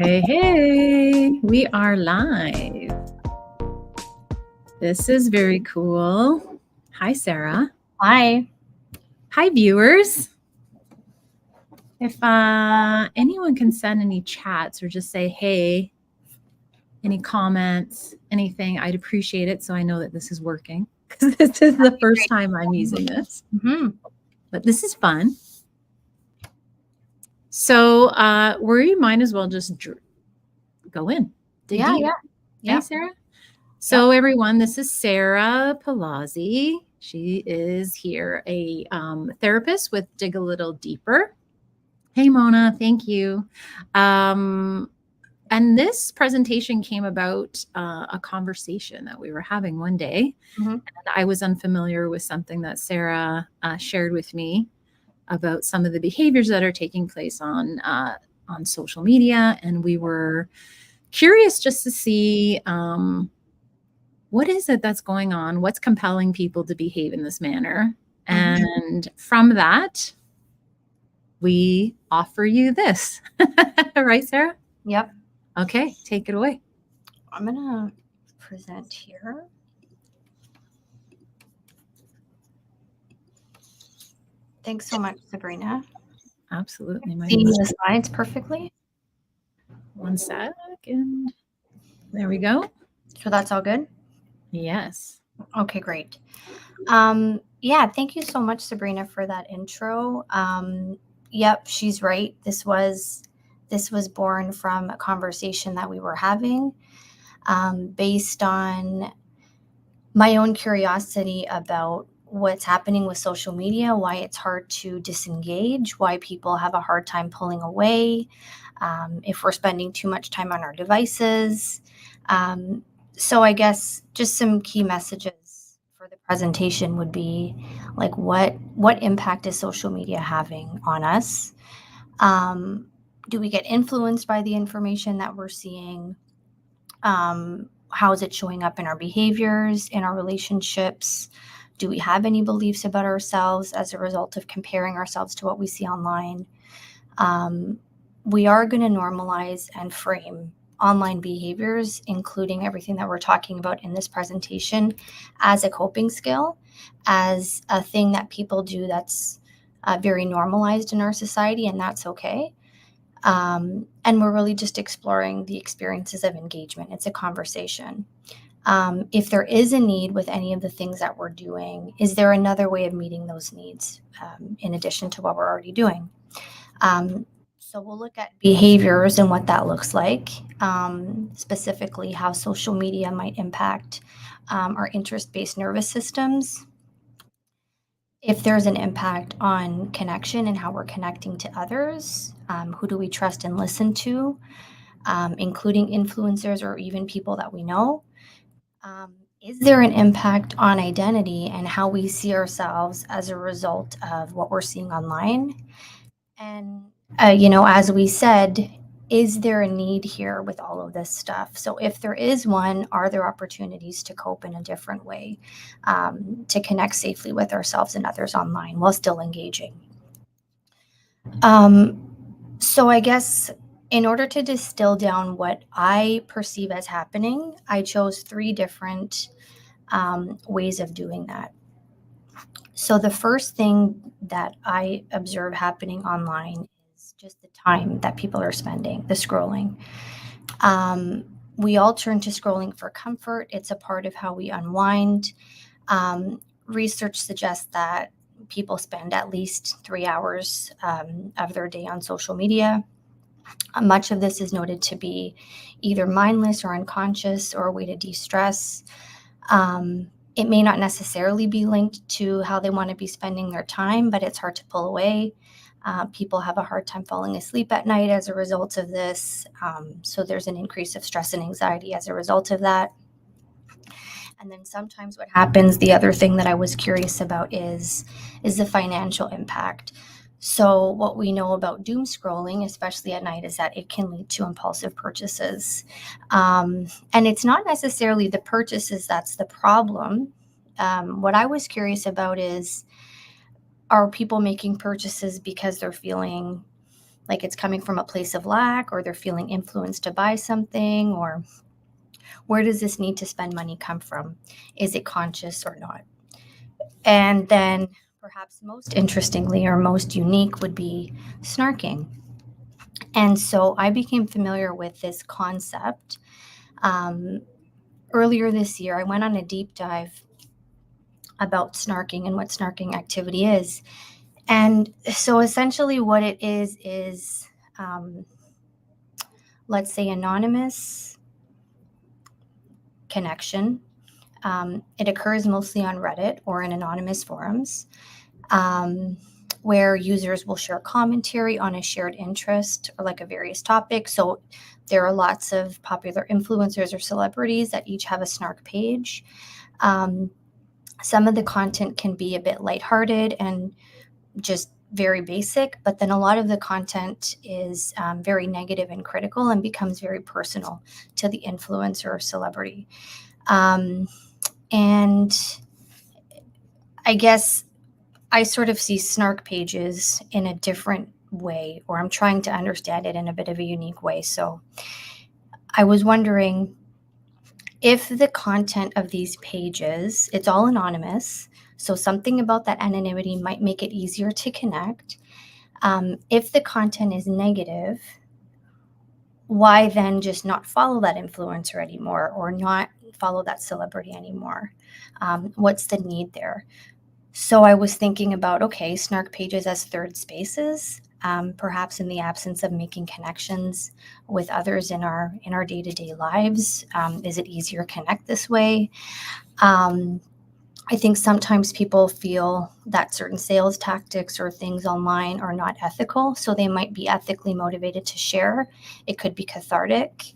Hey, hey, we are live. This is very cool. Hi, Sarah. Hi. Hi, viewers. If anyone can send any chats or just say, hey, any comments, anything, I'd appreciate it so I know that this is working. Because this is the first time I'm using this. But this is fun. So we might as well just go in. Dig deep. Yeah. Hey, Sarah. So everyone, this is Sarah Palazzi. She is here, a therapist with Dig a Little Deeper. Hey, Mona, thank you. And this presentation came about a conversation that we were having one day. And I was unfamiliar with something that Sarah shared with me about some of the behaviors that are taking place on social media. And we were curious just to see what is it that's going on? What's compelling people to behave in this manner? And from that, we offer you this. Right, Sarah? Yep. Okay, take it away. I'm going to present here. Thanks so much, Sabrina. Absolutely. Seeing the slides perfectly. 1 second. There we go. So that's all good? Yes. Okay, great. Yeah, thank you so much, Sabrina, for that intro. Yep, she's right. This was born from a conversation that we were having based on my own curiosity about what's happening with social media, why it's hard to disengage, why people have a hard time pulling away, if we're spending too much time on our devices. So I guess just some key messages for the presentation would be like, what impact is social media having on us? Do we get influenced by the information that we're seeing? How is it showing up in our behaviors, in our relationships? Do we have any beliefs about ourselves as a result of comparing ourselves to what we see online? We are going to normalize and frame online behaviors, including everything that we're talking about in this presentation, as a coping skill, as a thing that people do that's very normalized in our society, and that's okay. And we're really just exploring the experiences of engagement. It's a conversation. If there is a need with any of the things that we're doing, is there another way of meeting those needs in addition to what we're already doing? So we'll look at behaviors and what that looks like, specifically how social media might impact our interest-based nervous systems. If there's an impact on connection and how we're connecting to others, who do we trust and listen to, including influencers or even people that we know. Is there an impact on identity and how we see ourselves as a result of what we're seeing online? And, as we said, is there a need here with all of this stuff? So if there is one, are there opportunities to cope in a different way, to connect safely with ourselves and others online while still engaging? So I guess in order to distill down what I perceive as happening, I chose 3 different ways of doing that. So the first thing that I observe happening online is just the time that people are spending, the scrolling. We all turn to scrolling for comfort. It's a part of how we unwind. Research suggests that people spend at least 3 hours of their day on social media. Much of this is noted to be either mindless or unconscious or a way to de-stress. It may not necessarily be linked to how they want to be spending their time, but it's hard to pull away. People have a hard time falling asleep at night as a result of this. So there's an increase of stress and anxiety as a result of that. And then sometimes what happens, the other thing that I was curious about is the financial impact. So what we know about doom scrolling, especially at night, is that it can lead to impulsive purchases. And it's not necessarily the purchases that's the problem. What I was curious about is, are people making purchases because they're feeling like it's coming from a place of lack, or they're feeling influenced to buy something, or where does this need to spend money come from? Is it conscious or not? And then perhaps most interestingly or most unique would be snarking. And so I became familiar with this concept. Earlier this year, I went on a deep dive about snarking and what snarking activity is. And so essentially, what it is, let's say, anonymous connection. It occurs mostly on Reddit or in anonymous forums, where users will share commentary on a shared interest or like a various topic. So there are lots of popular influencers or celebrities that each have a Snark page. Some of the content can be a bit lighthearted and just very basic, but then a lot of the content is very negative and critical and becomes very personal to the influencer or celebrity. And I guess I sort of see Snark pages in a different way, or I'm trying to understand it in a bit of a unique way. So I was wondering if the content of these pages, it's all anonymous, so something about that anonymity might make it easier to connect. If the content is negative, why then just not follow that influencer anymore, or not follow that celebrity anymore? What's the need there? So I was thinking about, okay, Snark pages as third spaces, perhaps in the absence of making connections with others in our day-to-day lives. Is it easier to connect this way? I think sometimes people feel that certain sales tactics or things online are not ethical, so they might be ethically motivated to share. It could be cathartic.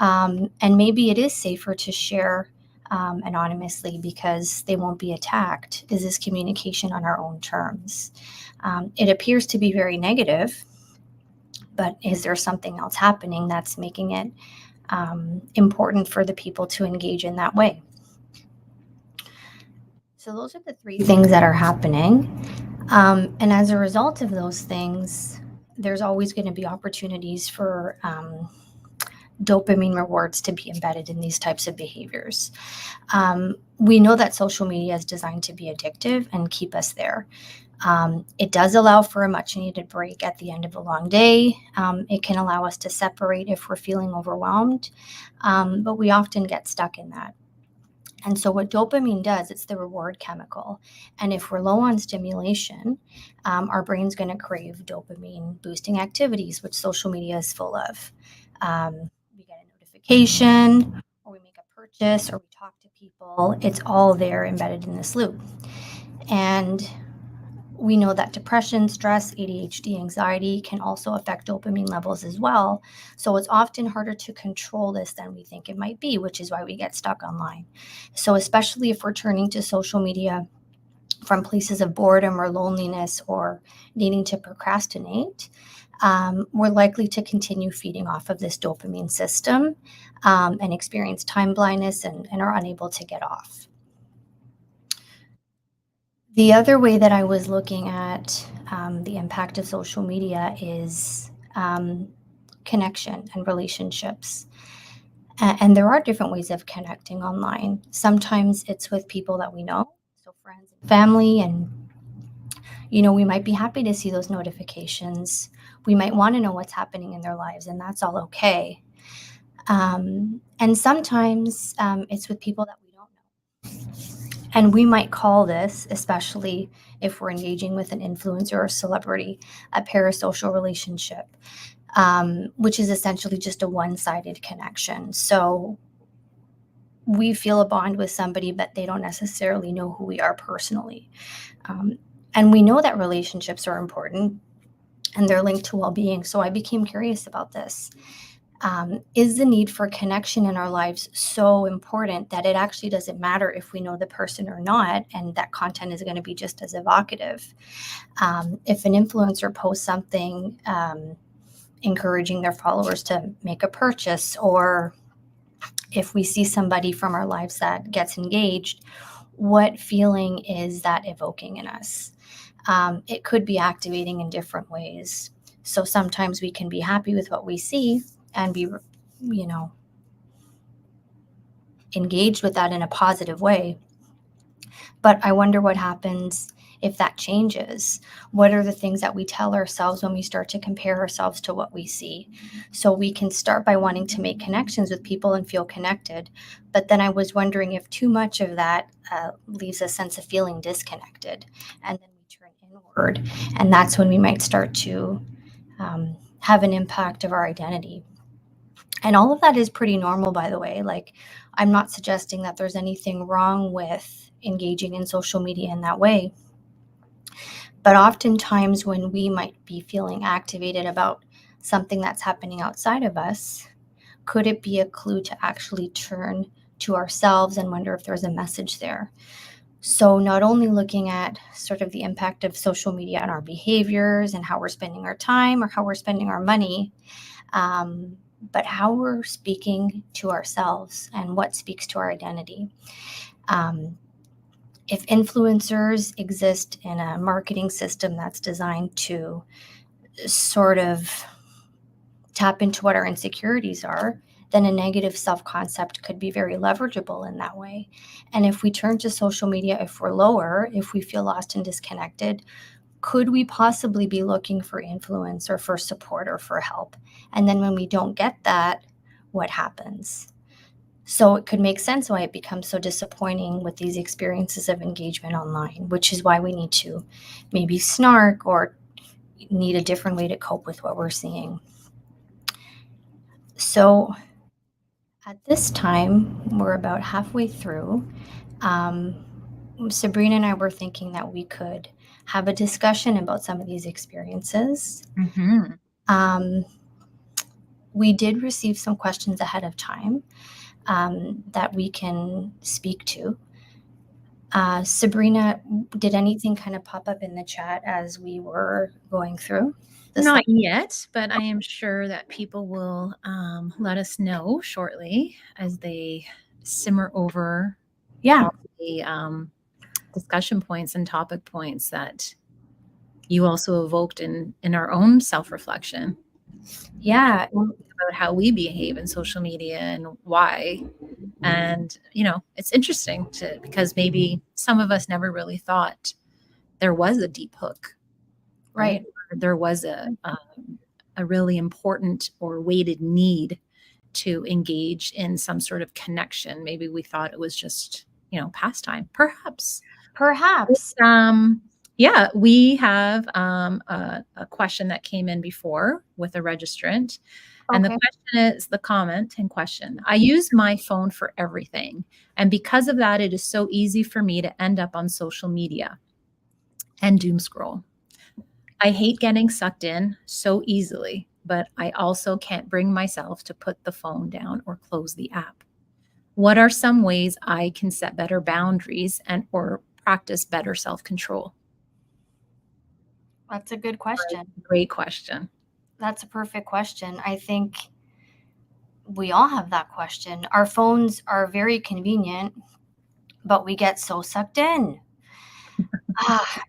And maybe it is safer to share anonymously because they won't be attacked. Is this communication on our own terms? It appears to be very negative, but is there something else happening that's making it important for the people to engage in that way? So those are the three things that are happening. And as a result of those things, there's always going to be opportunities for dopamine rewards to be embedded in these types of behaviors. We know that social media is designed to be addictive and keep us there. It does allow for a much needed break at the end of a long day. It can allow us to separate if we're feeling overwhelmed, but we often get stuck in that. And so what dopamine does, it's the reward chemical. And if we're low on stimulation, our brain's going to crave dopamine boosting activities, which social media is full of. We get a notification, or we make a purchase, or we talk to people. It's all there embedded in this loop. And we know that depression, stress, ADHD, anxiety can also affect dopamine levels as well. So it's often harder to control this than we think it might be, which is why we get stuck online. So especially if we're turning to social media from places of boredom or loneliness or needing to procrastinate, we're likely to continue feeding off of this dopamine system and experience time blindness and are unable to get off. The other way that I was looking at the impact of social media is connection and relationships. And there are different ways of connecting online. Sometimes it's with people that we know, so friends and family, and we might be happy to see those notifications. We might want to know what's happening in their lives, and that's all okay. And sometimes it's with people that we don't know. And we might call this, especially if we're engaging with an influencer or celebrity, a parasocial relationship, which is essentially just a one-sided connection. So we feel a bond with somebody, but they don't necessarily know who we are personally. And we know that relationships are important and they're linked to well-being. So I became curious about this. Is the need for connection in our lives so important that it actually doesn't matter if we know the person or not, and that content is going to be just as evocative? If an influencer posts something encouraging their followers to make a purchase, or if we see somebody from our lives that gets engaged, what feeling is that evoking in us? It could be activating in different ways. So sometimes we can be happy with what we see and be, engaged with that in a positive way. But I wonder what happens if that changes. What are the things that we tell ourselves when we start to compare ourselves to what we see? So we can start by wanting to make connections with people and feel connected. But then I was wondering if too much of that leaves a sense of feeling disconnected. And then we turn inward. And that's when we might start to have an impact of our identity. And all of that is pretty normal, by the way. Like, I'm not suggesting that there's anything wrong with engaging in social media in that way. But oftentimes, when we might be feeling activated about something that's happening outside of us, could it be a clue to actually turn to ourselves and wonder if there's a message there? So, not only looking at sort of the impact of social media on our behaviors and how we're spending our time or how we're spending our money, but how we're speaking to ourselves and what speaks to our identity. If influencers exist in a marketing system that's designed to sort of tap into what our insecurities are, then a negative self-concept could be very leverageable in that way. And if we turn to social media, if we're lower, if we feel lost and disconnected, could we possibly be looking for influence or for support or for help? And then when we don't get that, what happens? So it could make sense why it becomes so disappointing with these experiences of engagement online, which is why we need to maybe snark or need a different way to cope with what we're seeing. So at this time, we're about halfway through. Sabrina and I were thinking that we could have a discussion about some of these experiences. We did receive some questions ahead of time that we can speak to. Sabrina, did anything kind of pop up in the chat as we were going through? Not yet, but I am sure that people will let us know shortly as they simmer over all the discussion points and topic points that you also evoked in our own self-reflection. Yeah. About how we behave in social media and why. And, it's interesting because maybe some of us never really thought there was a deep hook, right? There was a really important or weighted need to engage in some sort of connection. Maybe we thought it was just, pastime, perhaps. Yeah, we have a question that came in before with a registrant. And the question is the comment in question. I use my phone for everything. And because of that, it is so easy for me to end up on social media and doom scroll. I hate getting sucked in so easily, but I also can't bring myself to put the phone down or close the app. What are some ways I can set better boundaries and or practice better self-control? That's a good question. Great question. That's a perfect question. I think we all have that question. Our phones are very convenient, but we get so sucked in.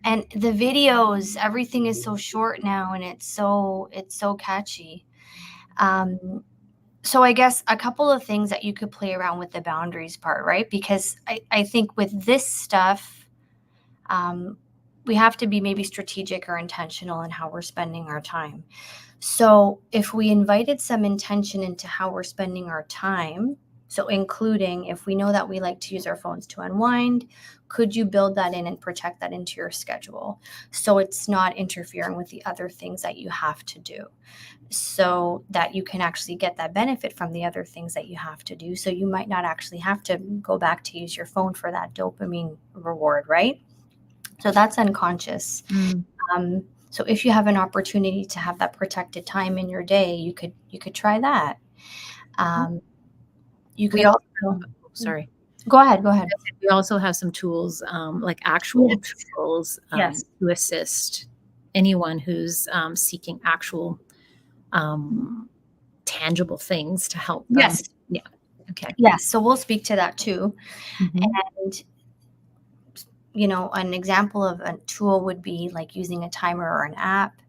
And the videos, everything is so short now, and it's so catchy. So I guess a couple of things that you could play around with the boundaries part, right? Because I think with this stuff, we have to be maybe strategic or intentional in how we're spending our time. So if we invited some intention into how we're spending our time, so including if we know that we like to use our phones to unwind, could you build that in and protect that into your schedule so it's not interfering with the other things that you have to do, so that you can actually get that benefit from the other things that you have to do? So you might not actually have to go back to use your phone for that dopamine reward, right? So that's unconscious. So if you have an opportunity to have that protected time in your day, you could try that. You could also, sorry. Go ahead. We also have some tools, like actual tools to assist anyone who's seeking actual tangible things to help them. Yes. Yeah. Okay. Yes. So we'll speak to that too. And an example of a tool would be like using a timer or an app.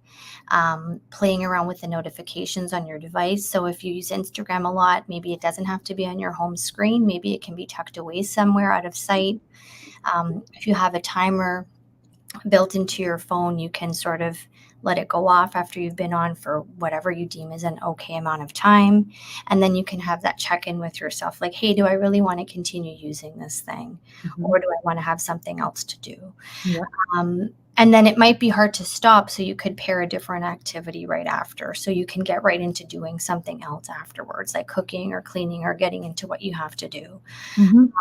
playing around with the notifications on your device. So if you use Instagram a lot, maybe it doesn't have to be on your home screen. Maybe it can be tucked away somewhere out of sight. If you have a timer built into your phone, you can sort of let it go off after you've been on for whatever you deem is an okay amount of time. And then you can have that check-in with yourself, like, hey, do I really want to continue using this thing? Mhm. Or do I want to have something else to do? Yeah. And then it might be hard to stop, so you could pair a different activity right after. So you can get right into doing something else afterwards, like cooking or cleaning or getting into what you have to do. Mhm.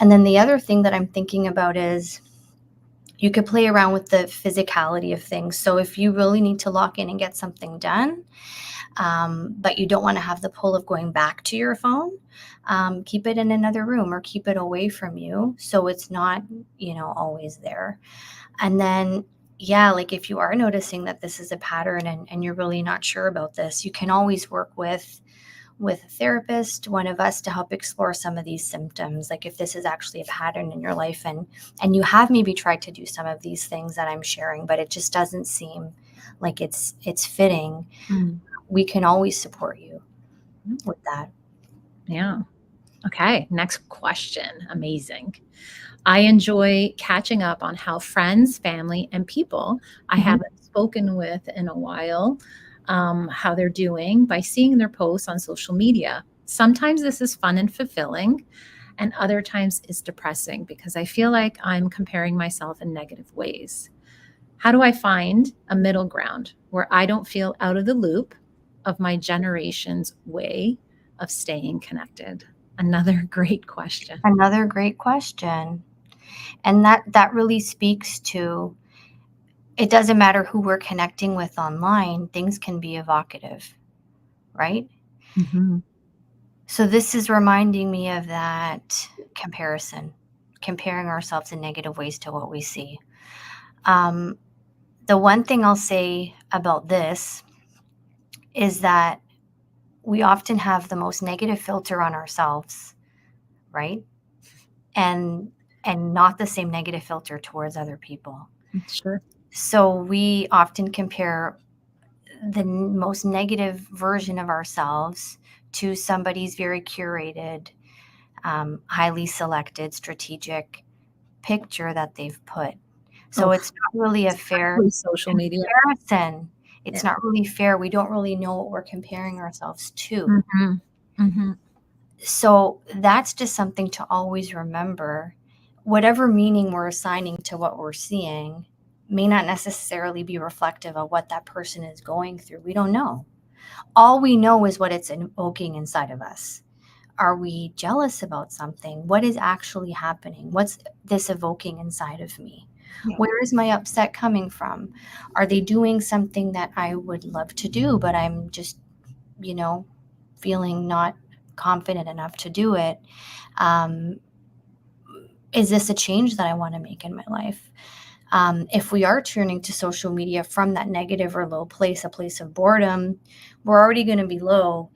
And then the other thing that I'm thinking about is you could play around with the physicality of things. So if you really need to lock in and get something done, but you don't want to have the pull of going back to your phone, keep it in another room or keep it away from you so it's not, always there. And then, yeah, like if you are noticing that this is a pattern and you're really not sure about this, you can always work with a therapist, one of us, to help explore some of these symptoms. Like if this is actually a pattern in your life and you have maybe tried to do some of these things that I'm sharing, but it just doesn't seem like it's fitting, Mm. we can always support you with that. Yeah. Okay. Next question. Amazing. I enjoy catching up on how friends, family, and people I Mhm. haven't spoken with in a while, how they're doing by seeing their posts on social media. Sometimes this is fun and fulfilling, and other times it's depressing because I feel like I'm comparing myself in negative ways. How do I find a middle ground where I don't feel out of the loop of my generation's way of staying connected? Another great question. Another great question. And that really speaks to, it doesn't matter who we're connecting with online, things can be evocative, right? Mhm. So this is reminding me of that comparison, comparing ourselves in negative ways to what we see. Um, the one thing I'll say about this is that we often have the most negative filter on ourselves, right? And not the same negative filter towards other people. Sure. So we often compare the most negative version of ourselves to somebody's very curated, highly selected, strategic picture that they've put. So Oh, it's not really a fair especially social media. comparison. It's Yeah. not really fair. We don't really know what we're comparing ourselves to. Mhm. Mhm. So that's just something to always remember. Whatever meaning we're assigning to what we're seeing may not necessarily be reflective of what that person is going through. We don't know. All we know is what it's invoking inside of us. Are we jealous about something? What is actually happening? What's this evoking inside of me? Yeah. Where is my upset coming from? Are they doing something that I would love to do, but I'm just, you know, feeling not confident enough to do it? Um, is this a change that I want to make in my life? If we are turning to social media from that negative or low place, a place of boredom, we're already going to be low.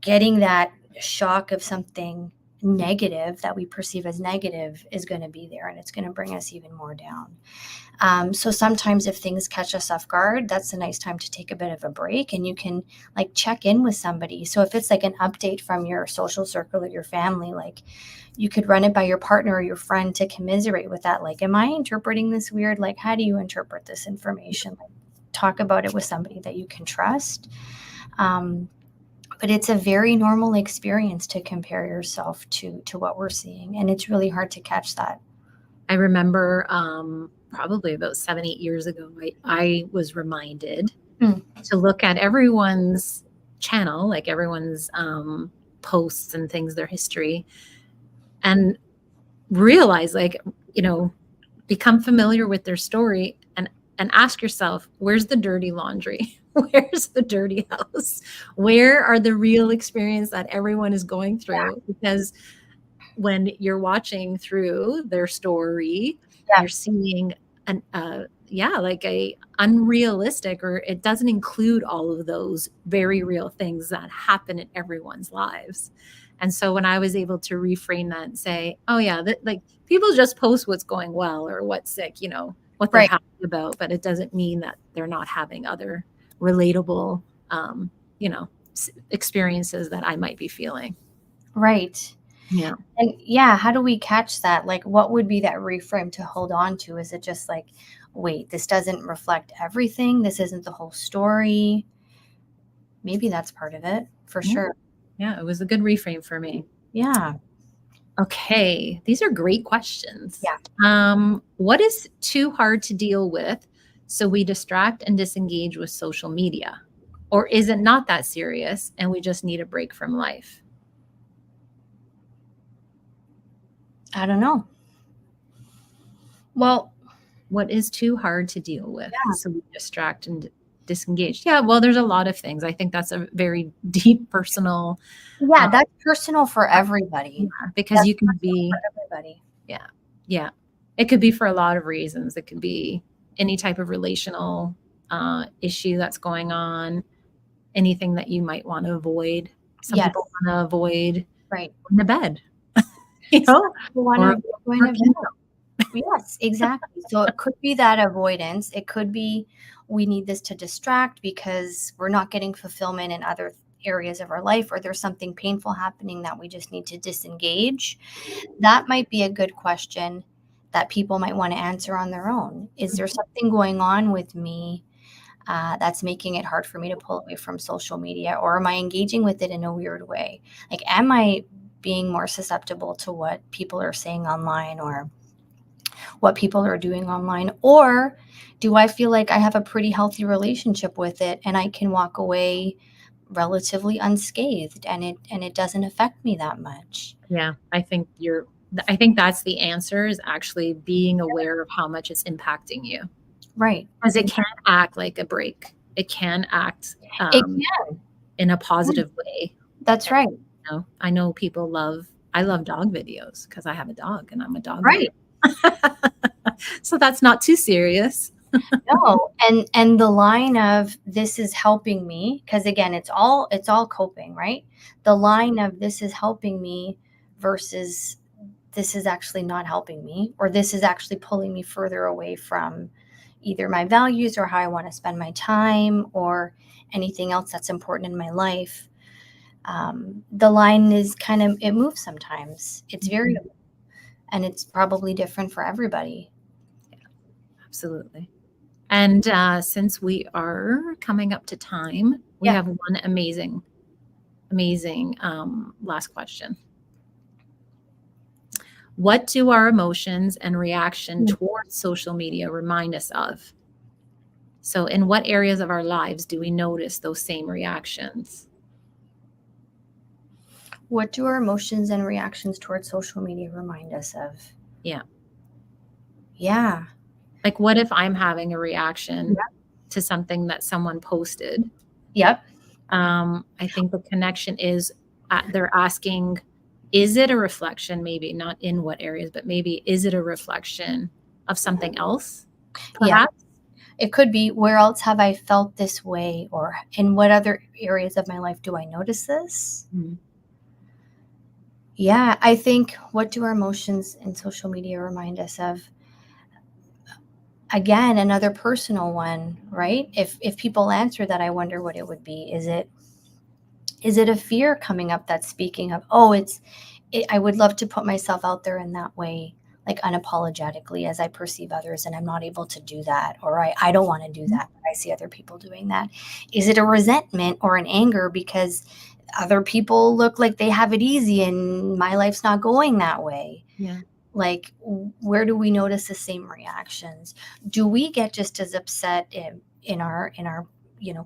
Getting that shock of something negative that we perceive as negative is going to be there, and it's going to bring us even more down. So sometimes if things catch us off guard, that's a nice time to take a bit of a break, and you can like check in with somebody. So if it's like an update from your social circle or your family, like you could run it by your partner or your friend to commiserate with that. Like, am I interpreting this weird? Like, how do you interpret this information? Like, talk about it with somebody that you can trust. Um, but it's a very normal experience to compare yourself to what we're seeing, and it's really hard to catch that. I remember probably about 7, 8 years ago, I was reminded Mm. to look at everyone's channel, like everyone's posts and things, their history, and realize, like, you know, become familiar with their story and ask yourself, where's the dirty laundry? Where's the dirty house? Where are the real experience that everyone is going through? Because when you're watching through their story, Yeah, you're seeing an yeah, like a unrealistic, or it doesn't include all of those very real things that happen in everyone's lives. And so when I was able to reframe that and say, oh yeah, that, like, people just post what's going well or what's sick, what they're Right. happy about, but it doesn't mean that they're not having other relatable, you know, experiences that I might be feeling. Right. Yeah. And yeah, how do we catch that? Like, what would be that reframe to hold on to? Is it just like, wait, this doesn't reflect everything? This isn't the whole story? Maybe that's part of it, for Yeah. sure. Yeah. It was a good reframe for me. Yeah. Okay. These are great questions. Yeah. What is too hard to deal with so we distract and disengage with social media? Or is it not that serious and we just need a break from life? I don't know. Well, What is too hard to deal with yeah. so we distract and disengage? Yeah, well, there's a lot of things. I think that's a very deep personal, Yeah, that's personal for everybody. because That's you can personal be, for everybody. yeah, yeah. It could be for a lot of reasons. It could be any type of relational issue that's going on, anything that you might want to avoid. Some Yes. people want to avoid Right. going to bed, you know, We want or to go or in Kindle. Yes, exactly. So it could be that avoidance. It could be we need this to distract because we're not getting fulfillment in other areas of our life, or there's something painful happening that we just need to disengage. That might be a good question that people might want to answer on their own. Is there something going on with me that's making it hard for me to pull away from social media, or am I engaging with it in a weird way? Like, am I being more susceptible to what people are saying online, or what people are doing online? Or do I feel like I have a pretty healthy relationship with it and I can walk away relatively unscathed, and it doesn't affect me that much? Yeah, I think that's the answer, is actually being aware of how much it's impacting you. Right. Because it can act like a break. It can act It can. in a positive way. That's And, right. I know people I love dog videos because I have a dog and I'm a dog Right. lover. So that's not too serious. No. And the line of this is helping me, because again, it's all coping, right? The line of this is helping me versus this is actually not helping me, or this is actually pulling me further away from either my values or how I want to spend my time or anything else that's important in my life. The line is kind of, it moves sometimes. It's variable, and it's probably different for everybody. Absolutely. And since we are coming up to time, we Yeah. have one amazing, amazing last question. What do our emotions and reaction towards social media remind us of? So, in what areas of our lives do we notice those same reactions? What do our emotions and reactions towards social media remind us of? Yeah. Yeah. Like, what if I'm having a reaction to something that someone posted? Yep. I think the connection is they're asking, is it a reflection? Maybe not in what areas, but maybe is it a reflection of something else? Yeah. Perhaps. It could be, where else have I felt this way, or in what other areas of my life do I notice this? Mhm. Yeah, I think, what do our emotions and social media remind us of? Again, another personal one, right? If people answer that, I wonder what it would be. Is it a fear coming up that's speaking of, oh, I would love to put myself out there in that way, like unapologetically, as I perceive others, and I'm not able to do that, or I don't want to do that, but I see other people doing that. Is it a resentment or an anger because other people look like they have it easy and my life's not going that way? Yeah. Like, where do we notice the same reactions? Do we get just as upset in our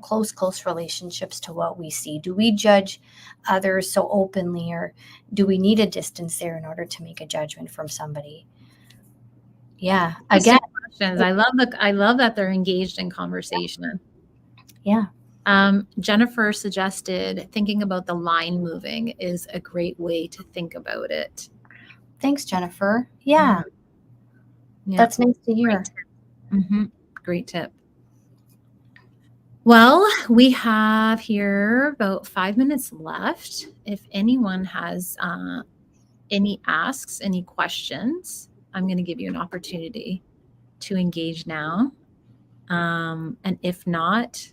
close relationships to what we see? Do we judge others so openly, or do we need a distance there in order to make a judgment from somebody? Yeah, again, Questions. I love that they're engaged in conversation. yeah. Jennifer suggested thinking about the line moving is a great way to think about it. Thanks, Jennifer. Yeah, Yeah. that's nice to hear. Great tip. Great tip. Well, we have here about 5 minutes left. If anyone has any asks, any questions, I'm going to give you an opportunity to engage now? And if not,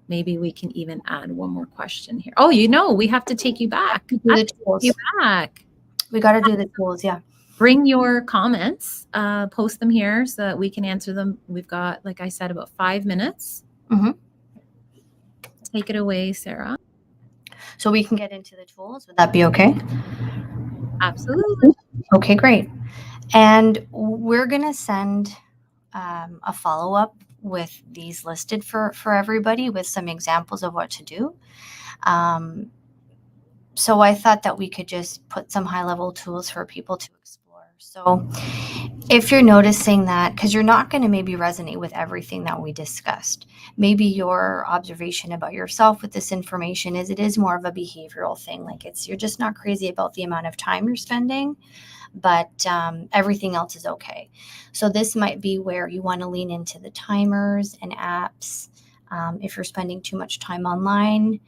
maybe we can even add one more question here. Oh, we have to take you back. Do I the have to take you tools. back. We got to do the tools. Yeah. Bring your comments, post them here so that we can answer them. We've got, like I said, about 5 minutes. Mhm. Take it away, Sarah. So we can get into the tools. Would that be okay? Absolutely. Okay, great. And we're going to send a follow-up with these listed for everybody with some examples of what to do. So I thought that we could just put some high-level tools for people to explore. So if you're noticing that, because you're not going to maybe resonate with everything that we discussed, maybe your observation about yourself with this information is it is more of a behavioral thing. Like you're just not crazy about the amount of time you're spending, but everything else is okay. So this might be where you want to lean into the timers and apps. If you're spending too much time online,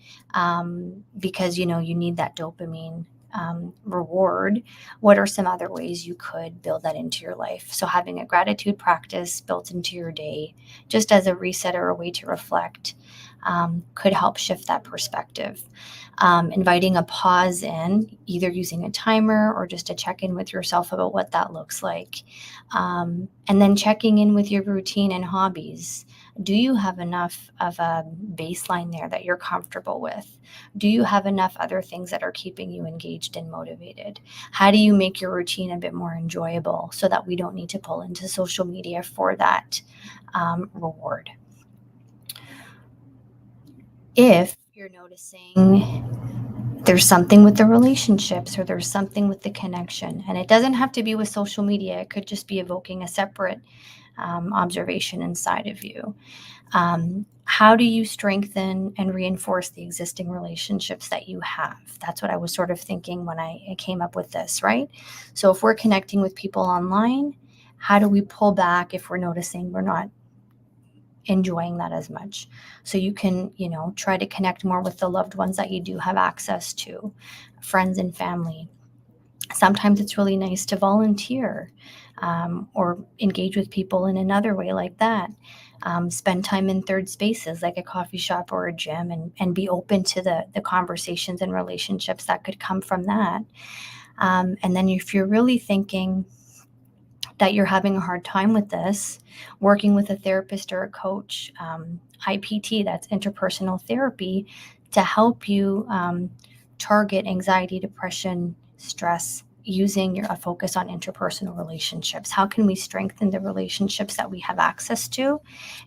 because you need that dopamine reward, what are some other ways you could build that into your life? So having a gratitude practice built into your day, just as a reset or a way to reflect, could help shift that perspective. Inviting a pause in, either using a timer or just a check-in with yourself about what that looks like. And then checking in with your routine and hobbies. Do you have enough of a baseline there that you're comfortable with? Do you have enough other things that are keeping you engaged and motivated? How do you make your routine a bit more enjoyable so that we don't need to pull into social media for that reward? If you're noticing there's something with the relationships or there's something with the connection, and it doesn't have to be with social media, it could just be evoking a separate observation inside of you. How do you strengthen and reinforce the existing relationships that you have? That's what I was sort of thinking when I came up with this, right? So if we're connecting with people online, how do we pull back if we're noticing we're not enjoying that as much? So you can, try to connect more with the loved ones that you do have access to, friends and family. Sometimes it's really nice to volunteer or engage with people in another way like that. Spend time in third spaces like a coffee shop or a gym, and be open to the conversations and relationships that could come from that. And then if you're really thinking that you're having a hard time with this, working with a therapist or a coach, IPT, that's interpersonal therapy, to help you target anxiety, depression, stress, using a focus on interpersonal relationships. How can we strengthen the relationships that we have access to?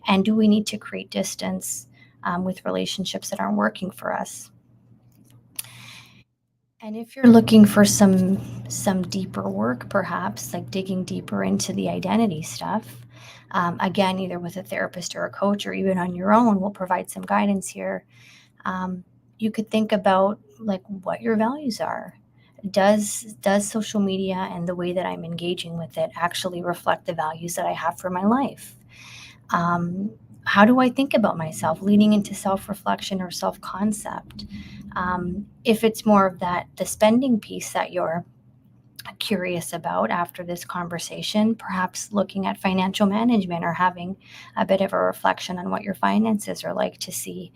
And do we need to create distance with relationships that aren't working for us? And if you're looking for some deeper work, perhaps like digging deeper into the identity stuff, again, either with a therapist or a coach or even on your own, we'll provide some guidance here. You could think about like what your values are. Does social media and the way that I'm engaging with it actually reflect the values that I have for my life? How do I think about myself? Leaning into self-reflection or self-concept. If it's more of the spending piece that you're curious about after this conversation, perhaps looking at financial management or having a bit of a reflection on what your finances are like to see,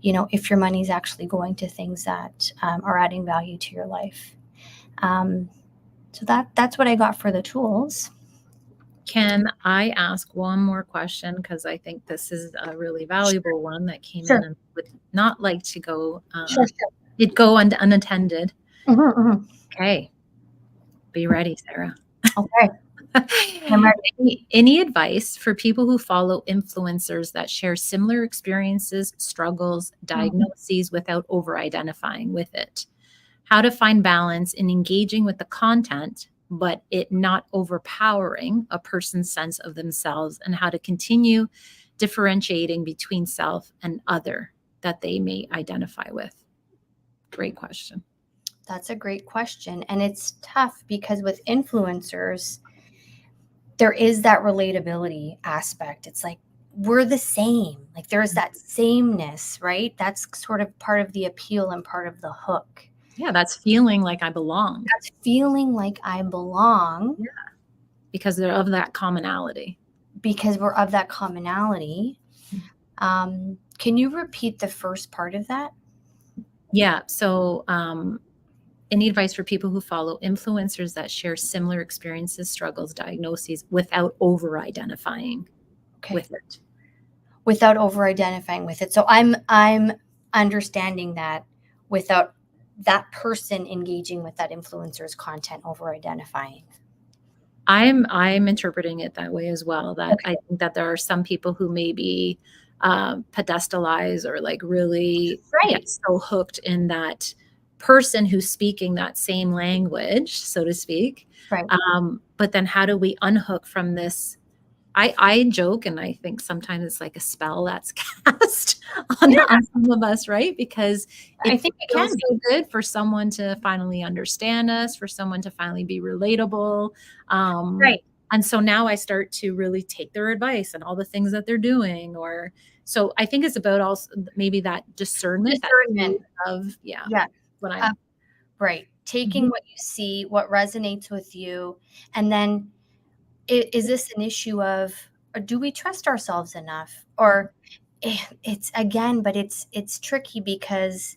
if your money's actually going to things that are adding value to your life. So that's what I got for the tools. Can I ask one more question? Because I think this is a really valuable one that came Sure. in and would not like to go, Sure. it'd go unattended. Mm-hmm. Okay. Be ready, Sarah. Okay. I'm ready. Any advice for people who follow influencers that share similar experiences, struggles, diagnoses without over-identifying with it? How to find balance in engaging with the content, but it not overpowering a person's sense of themselves, and how to continue differentiating between self and other that they may identify with? Great question. That's a great question. And it's tough because with influencers, there is that relatability aspect. It's like, we're the same. Like there's that sameness, right? That's sort of part of the appeal and part of the hook. Yeah, that's feeling like I belong. That's feeling like I belong. Yeah, because they're of that commonality. because we're of that commonality. Can you repeat the first part of that? Yeah. So, any advice for people who follow influencers that share similar experiences, struggles, diagnoses without over identifying with it? Without over identifying with it. So I'm understanding that without that person engaging with that influencer's content over identifying. I'm interpreting it that way as well. That I think that there are some people who maybe pedestalize or like really Right. get so hooked in that person who's speaking that same language, so to speak. Right. But then how do we unhook from this? I joke, and I think sometimes it's like a spell that's cast on some of us, right? Because I it think it feels can be. so good for someone to finally understand us, for someone to finally be relatable. Right. And so now I start to really take their advice and all the things that they're doing. Or so I think it's about also maybe that discernment, Discernment. of Yeah. what I'm. Right. Taking Mhm. what you see, what resonates with you, and then is this an issue of, or do we trust ourselves enough? Or it's again, but it's tricky because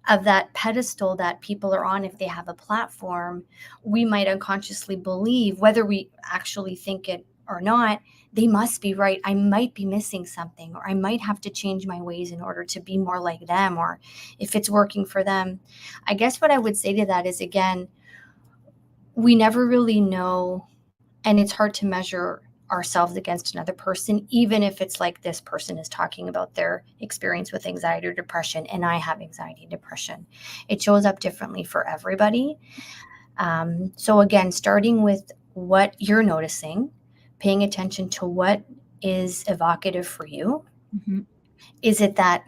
of that pedestal that people are on. If they have a platform, we might unconsciously believe, whether we actually think it or not, they must be right. I might be missing something, or I might have to change my ways in order to be more like them, or if it's working for them. I guess what I would say to that is, again, we never really know, and it's hard to measure ourselves against another person, even if it's like this person is talking about their experience with anxiety or depression, and I have anxiety and depression. It shows up differently for everybody. So again, starting with what you're noticing, paying attention to what is evocative for you. Mhm. Is it that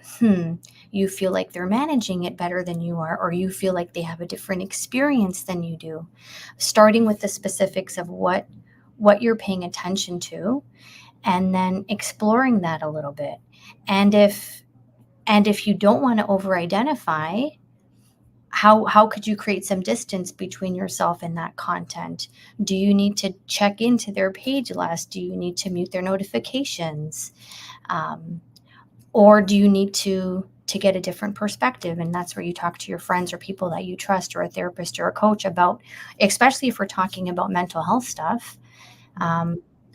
you feel like they're managing it better than you are, or you feel like they have a different experience than you do? Starting with the specifics of what you're paying attention to, and then exploring that a little bit. And if you don't want to over identify, how could you create some distance between yourself and that content? Do you need to check into their page less? Do you need to mute their notifications? Or do you need to get a different perspective? And that's where you talk to your friends or people that you trust, or a therapist or a coach about, especially if we're talking about mental health stuff.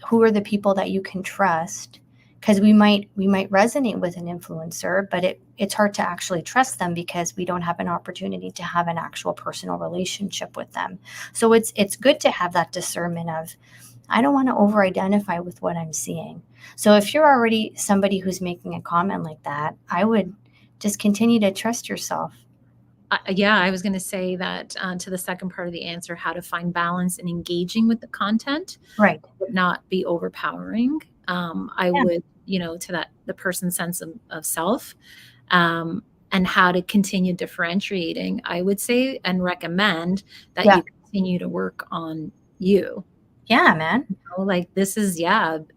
Who are the people that you can trust? Because we might resonate with an influencer, but it's hard to actually trust them because we don't have an opportunity to have an actual personal relationship with them. So it's good to have that discernment of, I don't want to over identify with what I'm seeing. So if you're already somebody who's making a comment like that, I would just continue to trust yourself. Yeah, I was going to say that to the second part of the answer, how to find balance in engaging with the content, Right. but not be overpowering. I Yeah. would, to that the person's sense of self, and how to continue differentiating. I would say and recommend that Yeah. you continue to work on you. Yeah, man. Like this is,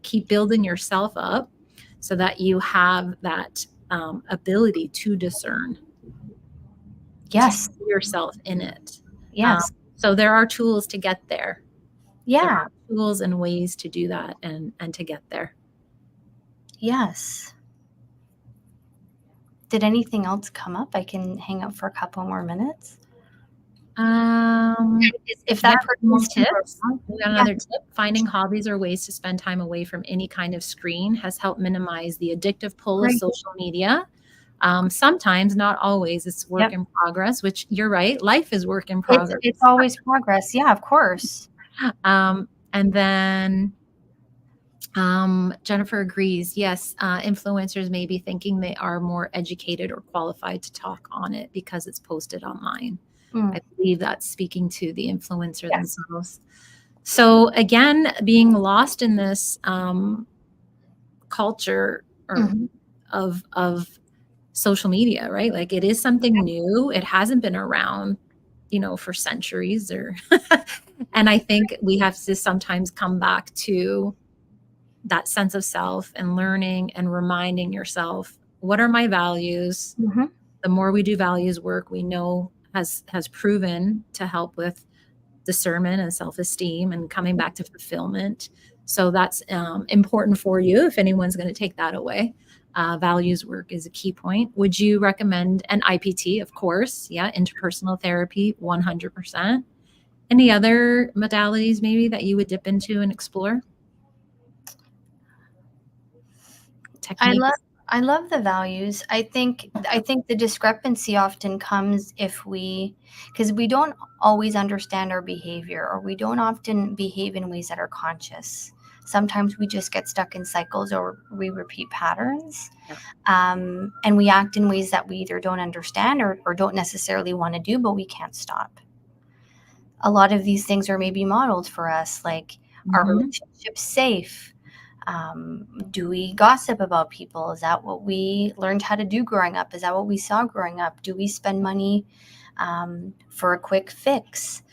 keep building yourself up so that you have that ability to discern, to Yes. see yourself in it. Um, Yes. so there are tools to get there. There Yeah. are tools and ways to do that and to get there. Yes. Did anything else come up? I can hang out for a couple more minutes. Um, If yeah, that person more is too tips. prolonged. We got Yeah. another tip. Finding hobbies or ways to spend time away from any kind of screen has helped minimize the addictive pull of Great. social media. Sometimes, not always, it's work Yep. in progress, which you're right. Life is work in progress. It's always progress. Yeah, of course. And then Jennifer agrees. Yes, influencers may be thinking they are more educated or qualified to talk on it because it's posted online. Mm. I believe that's speaking to the influencer Yes. themselves. So again, being lost in this culture or Mhm. of social media, right? Like it is something new. It hasn't been around, for centuries or and I think we have to sometimes come back to that sense of self and learning and reminding yourself, what are my values? Mhm. The more we do values work, we know has proven to help with discernment and self-esteem and coming back to fulfillment. So that's important for you if anyone's going to take that away. Values work is a key point. Would you recommend an IPT? Of course. Yeah. Interpersonal therapy, 100%. Any other modalities maybe that you would dip into and explore? I Techniques? love I love the values. I think the discrepancy often comes if because we don't always understand our behavior, or we don't often behave in ways that are conscious. Sometimes we just get stuck in cycles, or we repeat patterns. Yeah. And we act in ways that we either don't understand, or don't necessarily want to do, but we can't stop. A lot of these things are maybe modeled for us, like, our relationship's safe. Do we gossip about people? Is that what we learned how to do growing up? Is that what we saw growing up? Do we spend money for a quick fix?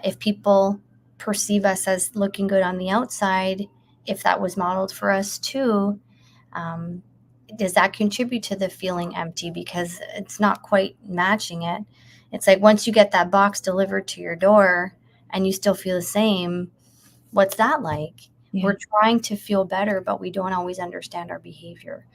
If people perceive us as looking good on the outside, if that was modeled for us too, does that contribute to the feeling empty because it's not quite matching it? It's like, once you get that box delivered to your door and you still feel the same, what's that like? Yeah. We're trying to feel better, but we don't always understand our behavior.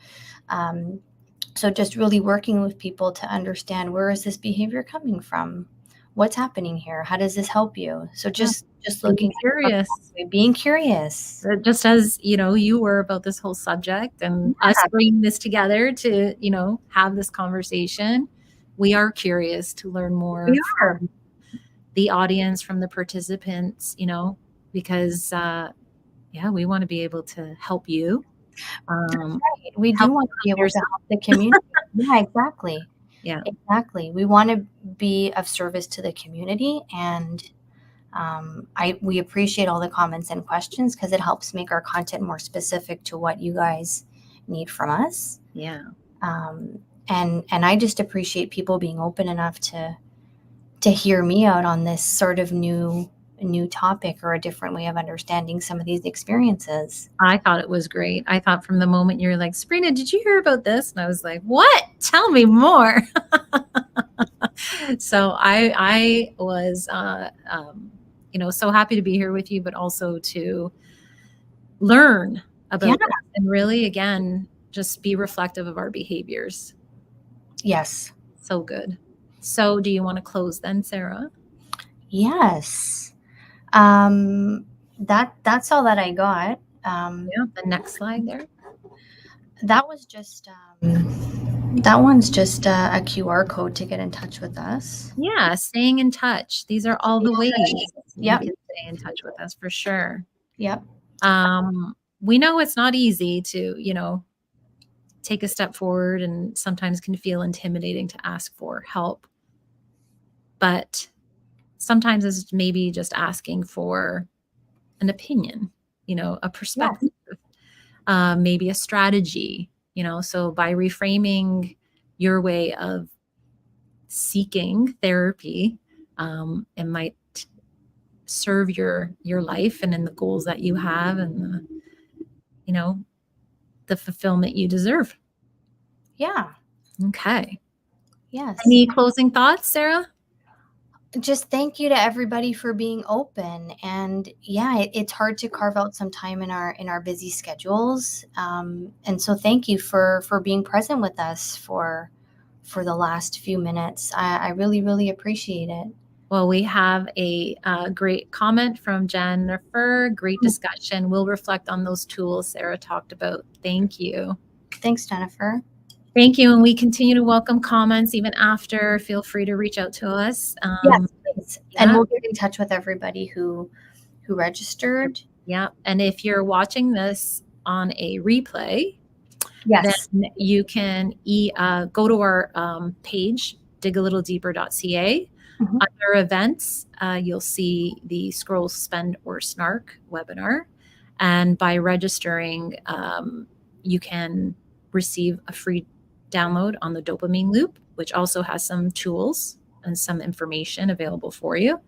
So just really working with people to understand, where is this behavior coming from? What's happening here? How does this help you? So just looking curious, being curious. Just as you were about this whole subject, and us bringing this together to have this conversation. We are curious to learn more from the audience, from the participants, because we want to be able to help you. That's right. We do want to be able to help the community. Yeah, exactly. Yeah, exactly. We want to be of service to the community, and we appreciate all the comments and questions, because it helps make our content more specific to what you guys need from us. Yeah. And I just appreciate people being open enough to hear me out on this sort of new topic, or a different way of understanding some of these experiences. I thought it was great. I thought from the moment you're like, Sabrina, did you hear about this? And I was like, what? Tell me more. So I was, so happy to be here with you, but also to learn about this, and really, again, just be reflective of our behaviors. Yes. So good. So do you want to close then, Sarah? Yes. That's all that I got. The next slide there. That was just that one's just a QR code to get in touch with us. Yeah, staying in touch. These are all the ways you can stay in touch with us, for sure. Yep. We know it's not easy to, take a step forward, and sometimes can feel intimidating to ask for help. But sometimes it's maybe just asking for an opinion, a perspective, maybe a strategy, so by reframing your way of seeking therapy, it might serve your life, and in the goals that you have, and the fulfillment you deserve. Yeah. Okay. Yes. Any closing thoughts, Sarah? Just thank you to everybody for being open. And it's hard to carve out some time in our busy schedules. And so thank you for being present with us for the last few minutes. I really, really appreciate it. Well, we have a great comment from Jennifer. Great discussion. We'll reflect on those tools Sarah talked about. Thank you. Thanks, Jennifer. Thank you. And we continue to welcome comments even after. Feel free to reach out to us. Yes, please. Yeah. And we'll get in touch with everybody who registered. Yeah. And if you're watching this on a replay, yes, then you can go to our page, digalittledeeper.ca. Under events, you'll see the Scroll, Spend, or Snark webinar. And by registering, you can receive a free download on the dopamine loop, which also has some tools and some information available for you.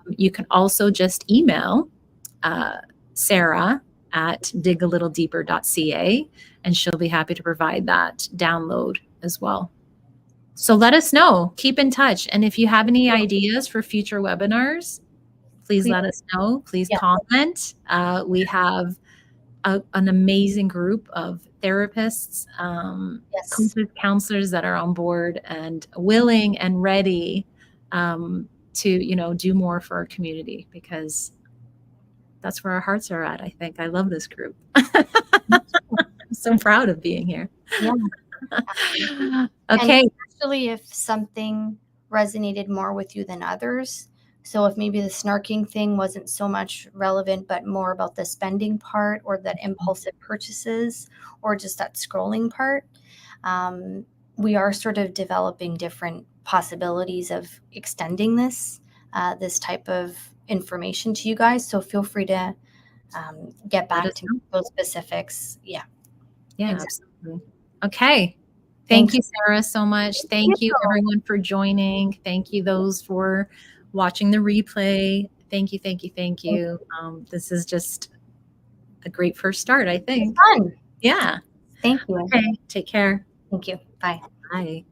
You can also just email Sarah at digalittledeeper.ca, and she'll be happy to provide that download as well. So let us know. Keep in touch. And if you have any ideas for future webinars, please Please, let us know. Please yeah, comment. We have an amazing group of therapists, yes. coaches, counselors that are on board and willing and ready to, do more for our community, because that's where our hearts are at. I think I love this group. I'm so proud of being here. Yeah. And Okay. especially if something resonated more with you than others. So if maybe the snarking thing wasn't so much relevant, but more about the spending part or that impulsive purchases or just that scrolling part, we are sort of developing different possibilities of extending this type of information to you guys. So feel free to get Let back us to know. those specifics. Yeah, Yeah, exactly. absolutely. Okay. Thank Thanks. you, Sarah, so much. You. Thank you, everyone, for joining. Thank you, those for watching the replay. Thank you, thank you, thank you. This is just a great first start, I It's think. fun. Yeah. Thank you. Okay. Take care. Thank you. Bye. Bye.